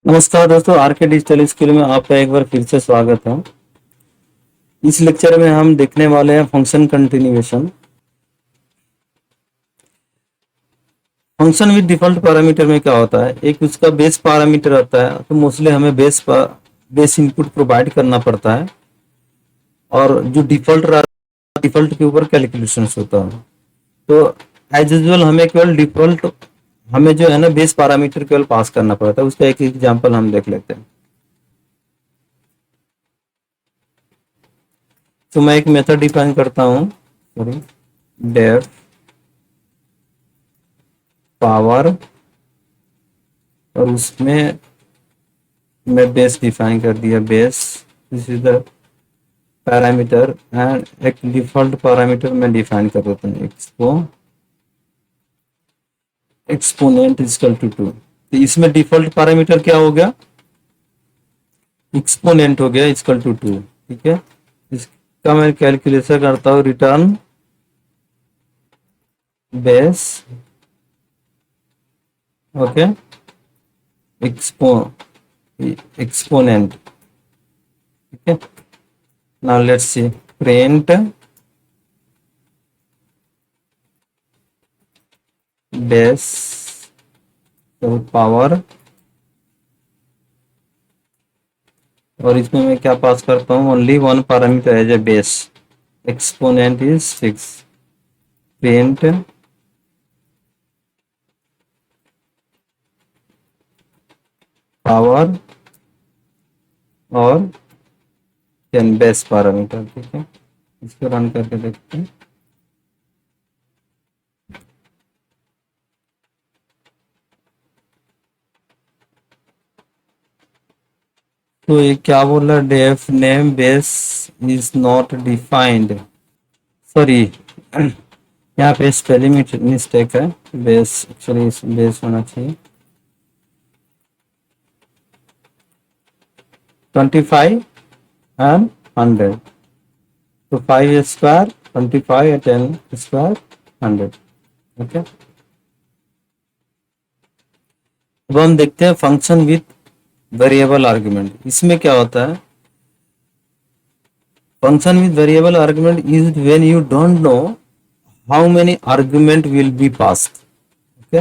नमस्कार दोस्तों, आर के डिजिटल स्कूल में आपका एक बार फिर से स्वागत है। इस लेक्चर में हम देखने वाले हैं function continuation. Function with default parameter में क्या होता है, एक उसका बेस पैरामीटर आता है, तो मोस्टली हमें बेस इनपुट प्रोवाइड करना पड़ता है और जो डिफॉल्ट के ऊपर कैलकुलेशन होता है। तो एज यूजुअल हमें जो है ना बेस पैरामीटर केवल पास करना पड़ता है। उसका एक एग्जांपल हम देख लेते हैं। तो मैं एक मेथड डिफाइन करता हूँ, सॉरी, डेफ पावर, और उसमें मैं बेस डिफाइन कर दिया। Base this is the parameter and एक डिफॉल्ट पैरामीटर मैं डिफाइन कर देता हूँ, एक्सपोनेंट इक्वल टू 2। तो इसमें डिफॉल्ट पैरामीटर क्या हो गया, एक्सपोनेंट हो गया इक्वल टू 2। ठीक है, इसका मैं कैलकुलेशन करता हूँ, रिटर्न बेस, ओके, एक्सपोनेंट। ठीक है, now let's see, print base power, और इसमें मैं क्या पास करता हूँ, only one parameter as a base, exponent is 6। Print power और 10 बेस पैरामीटर। ठीक है, इसको रन करके देखते हैं। तो ये क्या बोल रहा है, def name base is not defined, sorry यहाँ पे स्पेलिंग मिस्टेक है। बेस एक्चुअली बेस होना चाहिए 25 and 100। तो 5 स्क्वायर 25 10 स्क्वायर 100। ओके, अब हम देखते हैं फंक्शन विथ वेरिएबल आर्गुमेंट। इसमें क्या होता है, function with variable argument is when you don't know how many argument will be passed. Okay,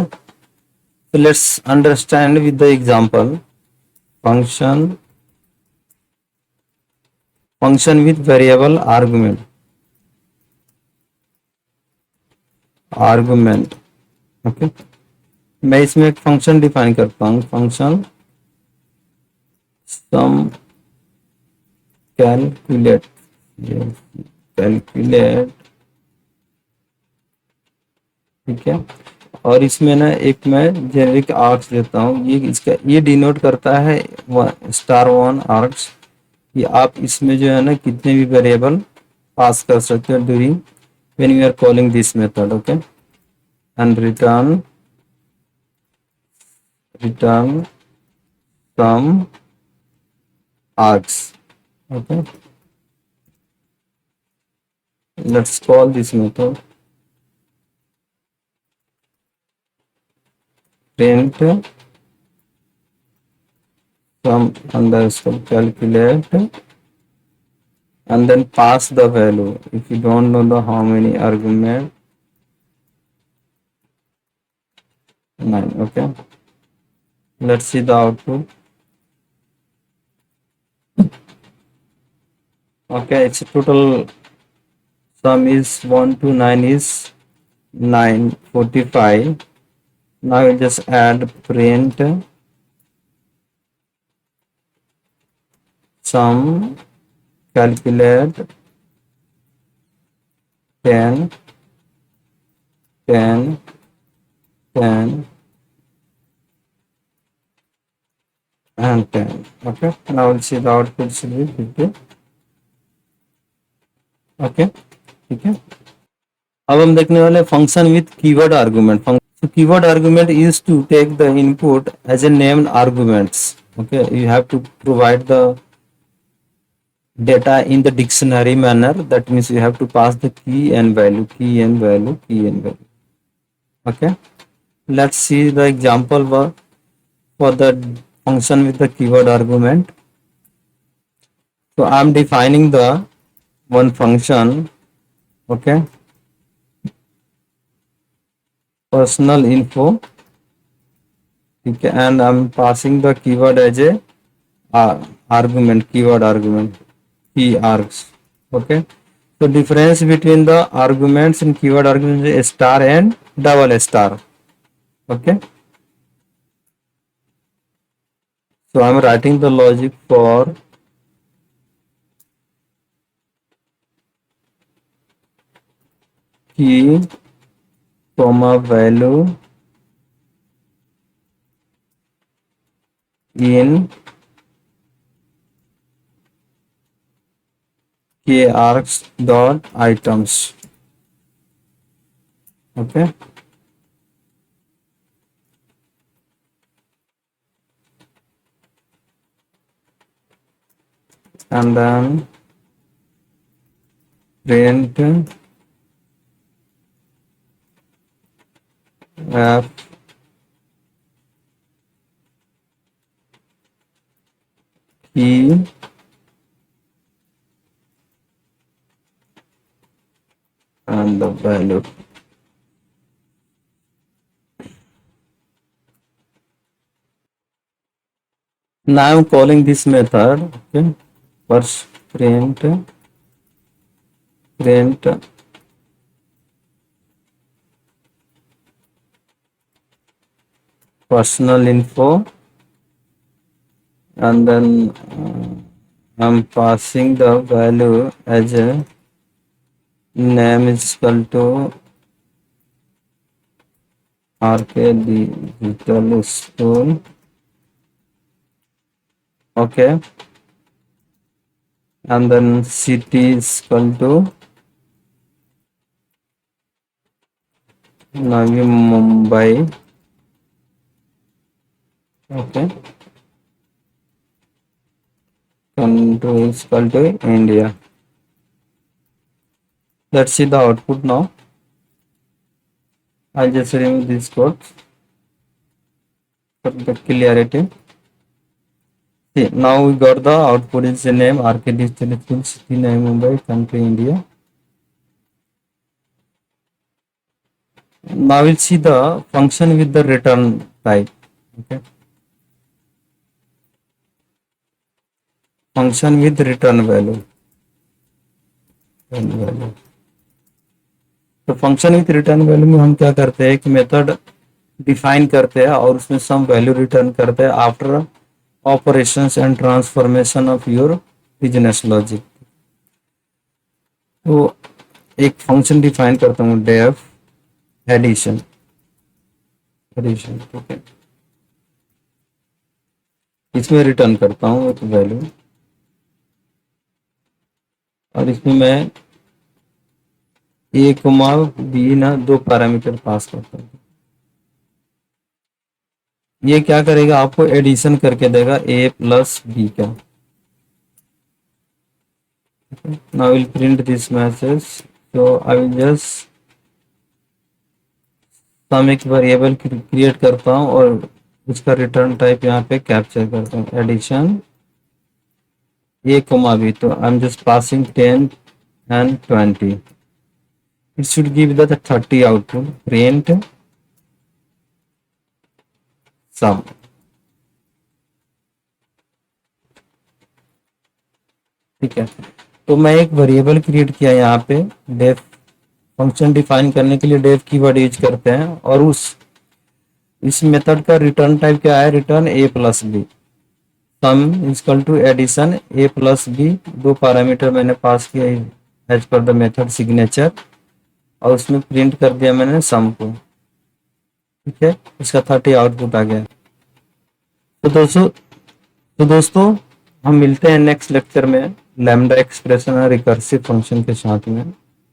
so let's understand with the example, function with variable argument। Okay, मैं इसमें एक function define करता हूँ, function सम calculate. ठीक है, और इसमें ना एक मैं जेनेरिक आर्क्स देता हूँ, ये डिनोट करता है *1 आर्क्स। ये आप इसमें जो है ना कितने भी वेरिएबल पास कर सकते हो during when you are calling this method. Okay, and return sum args। okay, let's call this method print sum underscore calculate and then pass the value if you don't know the how many argument 9। okay, let's see the output। okay, its total sum is 1 to 9 is 945। now you just add print sum calculate 10 10 10 and 10। okay, now we'll see the output should be 50। okay, ठीक है, अब हम देखने वाले function with keyword argument. Keyword argument is to take the input as a named arguments. okay, you have to provide the data in the dictionary manner, that means you have to pass the key and value, key and value, key and value। okay, let's see the example for the function with the keyword argument. So I'm defining the one function, okay, personal info, okay, and I'm passing the keyword as a argument, keyword argument, key args, okay. So difference between the arguments in keyword arguments is star and double star, okay. So I'm writing the logic for key comma value in kargs dot items, okay. And then print f key and the value. Now I'm calling this method, okay, first print personal info, and then I'm passing the value as a name is equal to RK Digital School, okay, and then city is equal to Navi Mumbai, okay, country is equal to India. Let's see the output now. I'll just remove this code for the clarity. See, now we got the output is the name RK Digital School, city Navi Mumbai, country India. Now we'll see the function with the return type, okay. Function with return value. तो function with return value में हम क्या करते हैं कि method define करते हैं और उसमें सम वैल्यू रिटर्न करते हैं after operations and transformation of your business logic. तो एक फंक्शन डिफाइन करता हूँ डेफ एडिशन, ठीक है, इसमें रिटर्न करता हूँ एक वैल्यू और इसमें मैं ए कोमा बी ना दो पैरामीटर पास करता हूँ। ये क्या करेगा, आपको एडिशन करके देगा ए प्लस बी का। Now I will print this message. So I will just सम एक वेरिएबल क्रिएट करता हूँ और उसका रिटर्न टाइप यहाँ पे कैप्चर करता हूँ एडिशन ए कोमा बी। तो I am just passing 10 and 20. It should give the 30 output. Print sum. ठीक है, तो मैं एक वेरिएबल क्रिएट किया यहाँ पे, डेफ फंक्शन डिफाइन करने के लिए डेफ कीवर्ड यूज करते हैं और इस मेथड का रिटर्न टाइप क्या है, return a plus b. Sum equal to addition a plus b, दो पैरामीटर मैंने पास किया as per the method signature और उसमें प्रिंट कर दिया मैंने सम को, ठीक है, इसका 30 आउटपुट आ गया। तो दोस्तों हम मिलते हैं नेक्स्ट लेक्चर में लैम्डा एक्सप्रेशन और रिकर्सिव फंक्शन के साथ में।